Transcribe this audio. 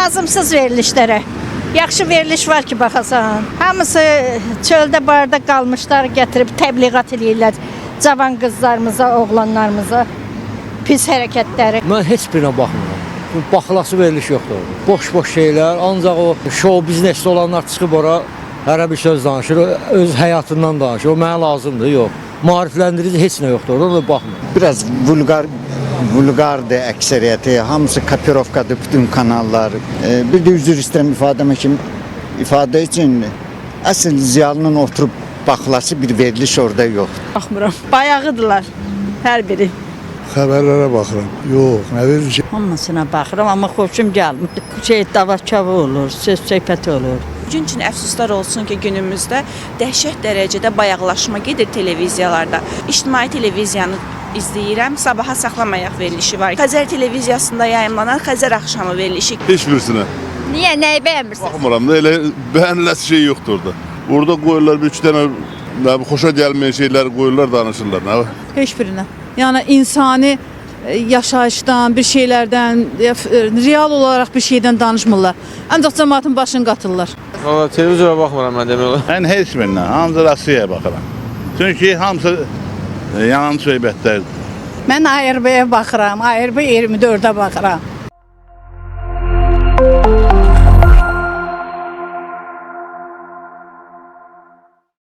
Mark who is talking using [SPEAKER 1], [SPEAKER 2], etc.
[SPEAKER 1] lazımsız verilişlərə. Yaxşı veriliş var ki, baxasan. Hamısı çöldə barda qalmışlar, gətirib təbliğat eləyirlər cavan qızlarımıza, oğlanlarımıza pis hərəkətləri.
[SPEAKER 2] Mən heç birinə baxmıram. Baxılası veriliş yoxdur. Boş-boş şeylər, ancaq o show biznesdə olanlar çıxıb ora hərə bir söz danışır, öz həyatından danışır. O mənə lazımdır, yox. Maarifləndirici heç nə yoxdur, orada baxmıram.
[SPEAKER 3] Biraz vulgardır əksəriyyəti, hamısı kapirovkadır bütün kanallar. Bir də üzr istəyirəm ifadə üçün əsl ziyalının oturub baxılası bir veriliş orada yoxdur.
[SPEAKER 4] Baxmıram. Bayağıdılar hər biri.
[SPEAKER 5] Xəbərlərə baxıram. Yox, nə verir ki?
[SPEAKER 4] Hamısına baxıram, amma xoşum gəlmir. Davakava olur, söz söhbəti olur.
[SPEAKER 6] Bugün üçün əfsuslar olsun ki, günümüzdə dəhşət dərəcədə bayaqlaşma gedir televiziyalarda. İctimai televiziyanı izləyirəm, sabaha saxlamayaq verilişi var. Xəzər televiziyasında yayımlanan Xəzər axşamı verilişi.
[SPEAKER 7] Heç birisinə.
[SPEAKER 1] Niyə, nəyi bəyənmirsiniz?
[SPEAKER 7] Baxmıram da, elə bəyəniləsi şey yoxdur orada. Orada qoyurlar bir iki dənə xoşa gəlməyən şeylər qoyurlar, danışırlar. Nə var?
[SPEAKER 8] Heç birinə. Yəni insani yaşayışdan, bir şeylərdən, real olaraq bir şeydən danışmırlar. Ancaq cəmaatın başını qatırlar.
[SPEAKER 9] Valla televizora baxmıram mən demək olar.
[SPEAKER 10] Mən heç birinə, ancaq Rusiyaya baxıram. Çünki hamısı yalan söhbətlərdir.
[SPEAKER 1] Mən ARB-yə baxıram, ARB 24-də baxıram.